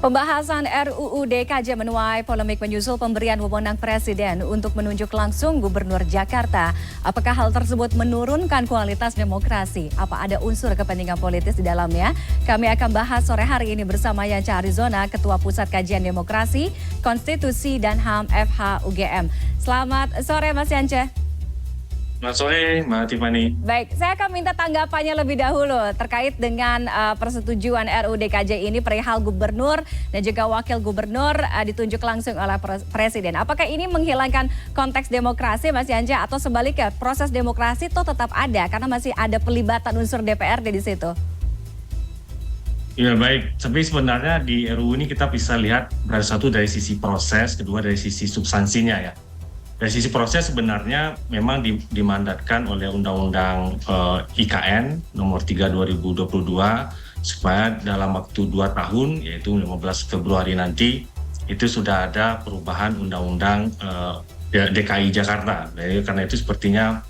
Pembahasan RUU DKJ menuai polemik menyusul pemberian wewenang Presiden untuk menunjuk langsung Gubernur Jakarta. Apakah hal tersebut menurunkan kualitas demokrasi? Apa ada unsur kepentingan politis di dalamnya? Kami akan bahas sore hari ini bersama Yanca Arizona, Ketua Pusat Kajian Demokrasi, Konstitusi dan HAM FH UGM. Selamat sore Mas Yanca. Selamat sore, Mbak Tiffany. Baik, saya akan minta tanggapannya lebih dahulu terkait dengan persetujuan RUU DKJ ini perihal gubernur dan juga wakil gubernur ditunjuk langsung oleh Presiden. Apakah ini menghilangkan konteks demokrasi, Mas Yanja, atau sebaliknya proses demokrasi itu tetap ada karena masih ada pelibatan unsur DPRD di situ? Ya baik, tapi sebenarnya di RUU ini kita bisa lihat satu dari sisi proses, kedua dari sisi substansinya ya. Dari sisi proses sebenarnya memang dimandatkan oleh Undang-Undang IKN nomor 3 2022 supaya dalam waktu 2 tahun yaitu 15 Februari nanti itu sudah ada perubahan Undang-Undang DKI Jakarta. Jadi karena itu sepertinya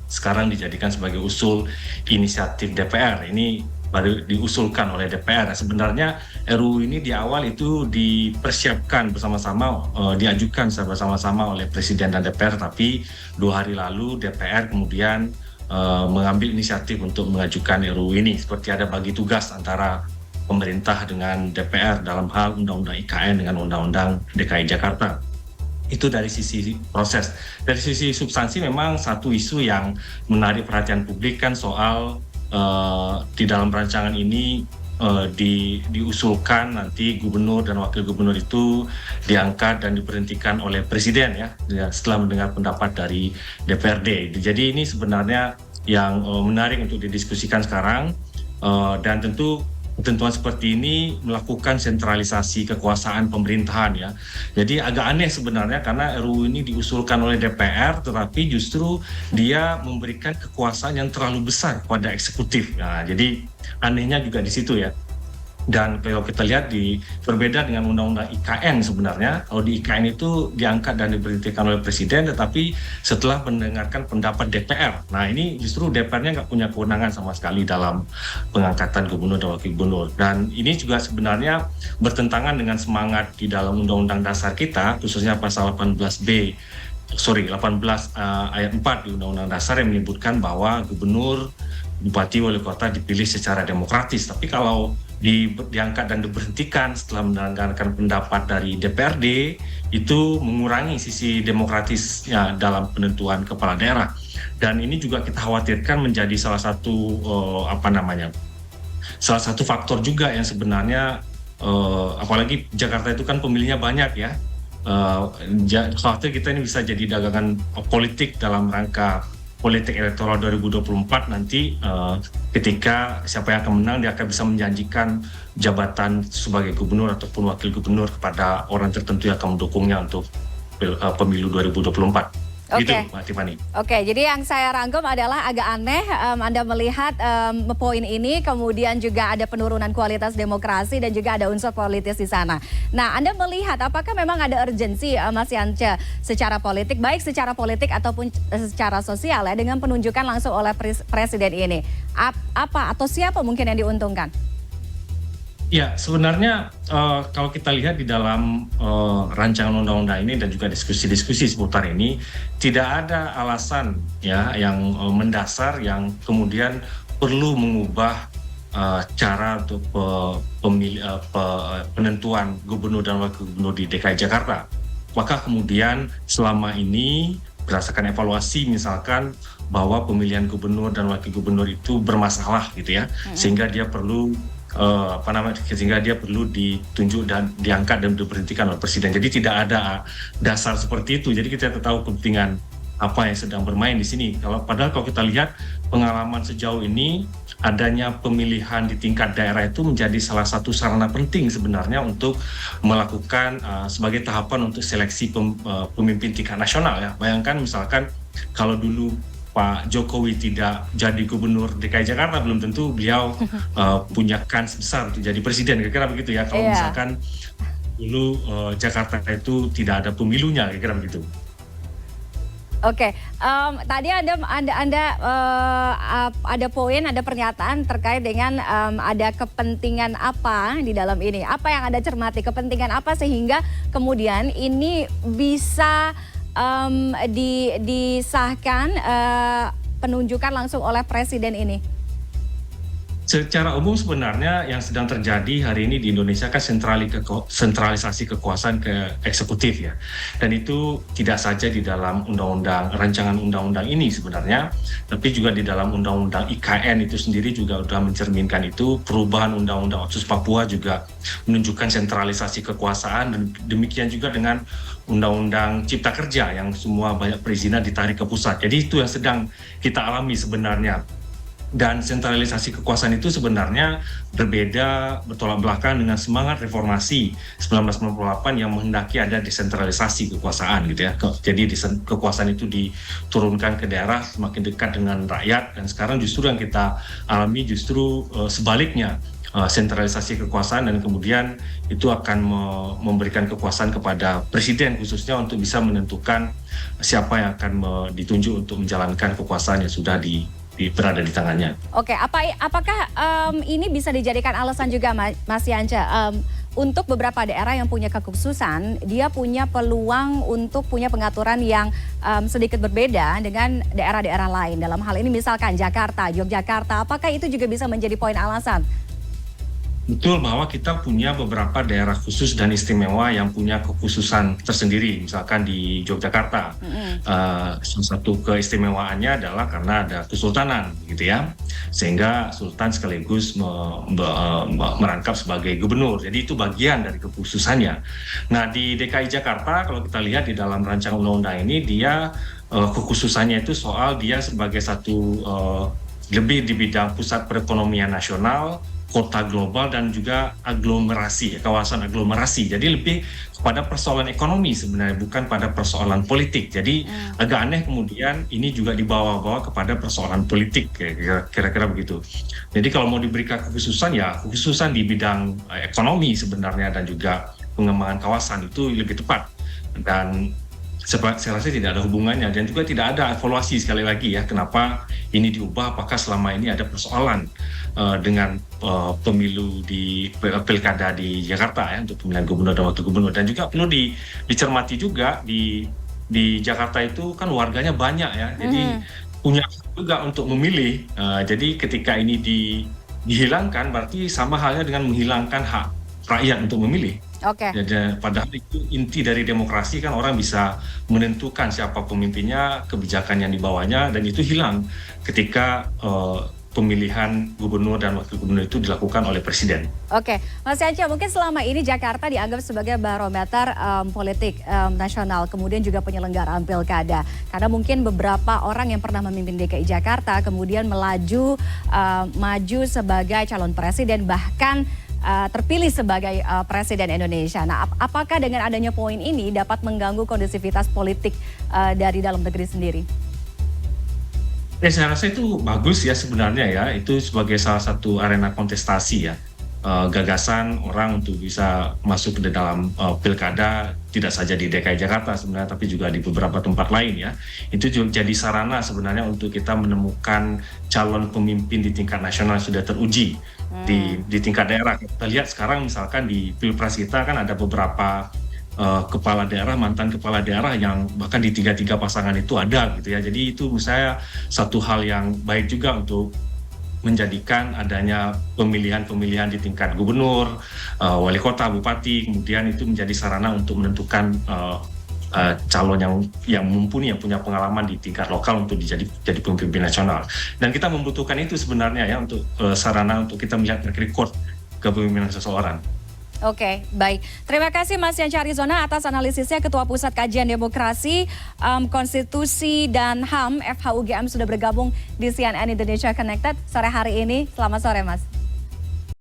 sekarang dijadikan sebagai usul inisiatif DPR. Ini baru diusulkan oleh DPR. Sebenarnya RUU ini di awal itu dipersiapkan bersama-sama, diajukan bersama-sama oleh Presiden dan DPR, tapi 2 hari lalu DPR kemudian mengambil inisiatif untuk mengajukan RUU ini. Seperti ada bagi tugas antara pemerintah dengan DPR dalam hal Undang-Undang IKN dengan Undang-Undang DKI Jakarta. Itu dari sisi proses. Dari sisi substansi memang satu isu yang menarik perhatian publik kan soal di dalam rancangan ini diusulkan nanti gubernur dan wakil gubernur itu diangkat dan diberhentikan oleh Presiden ya setelah mendengar pendapat dari DPRD. Jadi ini sebenarnya yang menarik untuk didiskusikan sekarang dan tentu ketentuan seperti ini melakukan sentralisasi kekuasaan pemerintahan ya. Jadi agak aneh sebenarnya karena RUU ini diusulkan oleh DPR tetapi justru dia memberikan kekuasaan yang terlalu besar pada eksekutif. Nah, jadi anehnya juga di situ ya. Dan kalau kita lihat berbeda dengan Undang-Undang IKN sebenarnya, kalau di IKN itu diangkat dan diberhentikan oleh Presiden tetapi setelah mendengarkan pendapat DPR. Nah ini justru DPR-nya nggak punya kewenangan sama sekali dalam pengangkatan gubernur dan wakil gubernur. Dan ini juga sebenarnya bertentangan dengan semangat di dalam Undang-Undang Dasar kita, khususnya pasal 18 ayat 4 di Undang-Undang Dasar yang menyebutkan bahwa gubernur, bupati, wali kota dipilih secara demokratis. Tapi kalau diangkat dan diberhentikan setelah mendengarkan pendapat dari DPRD itu mengurangi sisi demokratisnya dalam penentuan kepala daerah. Dan ini juga kita khawatirkan menjadi salah satu salah satu faktor juga yang sebenarnya apalagi Jakarta itu kan pemilihnya banyak ya. Khawatir kita ini bisa jadi dagangan politik dalam rangka politik elektoral 2024 nanti ketika siapa yang akan menang dia akan bisa menjanjikan jabatan sebagai gubernur ataupun wakil gubernur kepada orang tertentu yang akan mendukungnya untuk pemilu 2024. Gitu, Mbak Tiffany. Oke, jadi yang saya rangkum adalah agak aneh Anda melihat poin ini, kemudian juga ada penurunan kualitas demokrasi dan juga ada unsur politis di sana. Nah, Anda melihat apakah memang ada urgensi Mas Yanca secara politik, baik secara politik ataupun secara sosial ya, dengan penunjukan langsung oleh Presiden ini? Apa atau siapa mungkin yang diuntungkan? Ya, sebenarnya kalau kita lihat di dalam rancangan undang-undang ini dan juga diskusi-diskusi seputar ini, tidak ada alasan ya yang mendasar yang kemudian perlu mengubah cara untuk penentuan gubernur dan wakil gubernur di DKI Jakarta. Maka kemudian selama ini berdasarkan evaluasi misalkan bahwa pemilihan gubernur dan wakil gubernur itu bermasalah gitu ya, sehingga dia perlu sehingga dia perlu ditunjuk dan diangkat dan diberhentikan oleh Presiden. Jadi tidak ada dasar seperti itu. Jadi kita tahu kepentingan apa yang sedang bermain di sini. Padahal kalau kita lihat pengalaman sejauh ini, adanya pemilihan di tingkat daerah itu menjadi salah satu sarana penting sebenarnya untuk melakukan sebagai tahapan untuk seleksi pemimpin tingkat nasional ya. Bayangkan misalkan kalau dulu Pak Jokowi tidak jadi gubernur DKI Jakarta, belum tentu beliau punya kans besar untuk jadi presiden, kira-kira begitu ya. Kalau misalkan dulu Jakarta itu tidak ada pemilunya, kira-kira begitu. Oke, tadi ada poin, ada pernyataan terkait dengan ada kepentingan apa di dalam ini. Apa yang Anda cermati, kepentingan apa sehingga kemudian ini bisa disahkan penunjukan langsung oleh presiden ini? Secara umum sebenarnya yang sedang terjadi hari ini di Indonesia kan sentralisasi kekuasaan ke eksekutif ya. Dan itu tidak saja di dalam rancangan undang-undang ini sebenarnya, tapi juga di dalam undang-undang IKN itu sendiri juga sudah mencerminkan itu. Perubahan undang-undang Otsus Papua juga menunjukkan sentralisasi kekuasaan, dan demikian juga dengan undang-undang Cipta Kerja yang semua banyak perizinan ditarik ke pusat. Jadi itu yang sedang kita alami sebenarnya. Dan sentralisasi kekuasaan itu sebenarnya berbeda, bertolak belakang dengan semangat reformasi 1998 yang menghendaki ada desentralisasi kekuasaan gitu ya. Jadi kekuasaan itu diturunkan ke daerah semakin dekat dengan rakyat, dan sekarang justru yang kita alami justru sebaliknya, sentralisasi kekuasaan, dan kemudian itu akan memberikan kekuasaan kepada presiden khususnya untuk bisa menentukan siapa yang akan ditunjuk untuk menjalankan kekuasaan yang sudah berada di tangannya. Oke, apakah ini bisa dijadikan alasan juga Mas Yance, untuk beberapa daerah yang punya kekhususan, dia punya peluang untuk punya pengaturan yang sedikit berbeda dengan daerah-daerah lain. Dalam hal ini misalkan Jakarta, Yogyakarta, apakah itu juga bisa menjadi poin alasan? Betul, bahwa kita punya beberapa daerah khusus dan istimewa yang punya kekhususan tersendiri. Misalkan di Yogyakarta, salah satu keistimewaannya adalah karena ada kesultanan, gitu ya, sehingga sultan sekaligus merangkap sebagai gubernur. Jadi itu bagian dari kekhususannya. Nah, di DKI Jakarta kalau kita lihat di dalam rancangan undang-undang ini, dia kekhususannya itu soal dia sebagai satu lebih di bidang pusat perekonomian nasional, kota global, dan juga aglomerasi, kawasan aglomerasi. Jadi lebih kepada persoalan ekonomi sebenarnya, bukan pada persoalan politik. Jadi agak aneh kemudian ini juga dibawa-bawa kepada persoalan politik, kira-kira begitu. Jadi kalau mau diberikan kekhususan, ya kekhususan di bidang ekonomi sebenarnya, dan juga pengembangan kawasan itu lebih tepat. Dan saya rasa tidak ada hubungannya, dan juga tidak ada evaluasi sekali lagi ya, kenapa ini diubah, apakah selama ini ada persoalan dengan pemilu di pilkada di Jakarta ya, untuk pemilihan gubernur dan wakil gubernur. Dan juga perlu dicermati juga di Jakarta itu kan warganya banyak ya, jadi punya hak juga untuk memilih. Jadi ketika ini dihilangkan, berarti sama halnya dengan menghilangkan hak rakyat untuk memilih. Oke. Jadi, padahal itu inti dari demokrasi kan, orang bisa menentukan siapa pemimpinnya, kebijakan yang dibawanya, dan itu hilang ketika pemilihan gubernur dan wakil gubernur itu dilakukan oleh presiden. Oke, Mas Yance, mungkin selama ini Jakarta dianggap sebagai barometer politik nasional, kemudian juga penyelenggaraan pilkada. Karena mungkin beberapa orang yang pernah memimpin DKI Jakarta kemudian maju sebagai calon presiden, bahkan terpilih sebagai presiden Indonesia. Nah, apakah dengan adanya poin ini dapat mengganggu kondusivitas politik dari dalam negeri sendiri? Ya, saya rasa itu bagus ya sebenarnya ya, itu sebagai salah satu arena kontestasi ya, gagasan orang untuk bisa masuk ke dalam pilkada, tidak saja di DKI Jakarta sebenarnya, tapi juga di beberapa tempat lain ya. Itu juga jadi sarana sebenarnya untuk kita menemukan calon pemimpin di tingkat nasional yang sudah teruji di tingkat daerah. Kita lihat sekarang misalkan di Pilpres kita kan ada beberapa kepala daerah, mantan kepala daerah yang bahkan di tiga pasangan itu ada gitu ya. Jadi itu menurut saya satu hal yang baik juga untuk menjadikan adanya pemilihan di tingkat gubernur, wali kota, bupati, kemudian itu menjadi sarana untuk menentukan calon yang mumpuni, yang punya pengalaman di tingkat lokal untuk jadi pemimpin nasional. Dan kita membutuhkan itu sebenarnya ya, untuk sarana untuk kita melihat track record kepemimpinan seseorang. Oke, baik. Terima kasih Mas Yance Arizona atas analisisnya, Ketua Pusat Kajian Demokrasi, Konstitusi dan HAM FHUGM sudah bergabung di CNN Indonesia Connected sore hari ini. Selamat sore, Mas.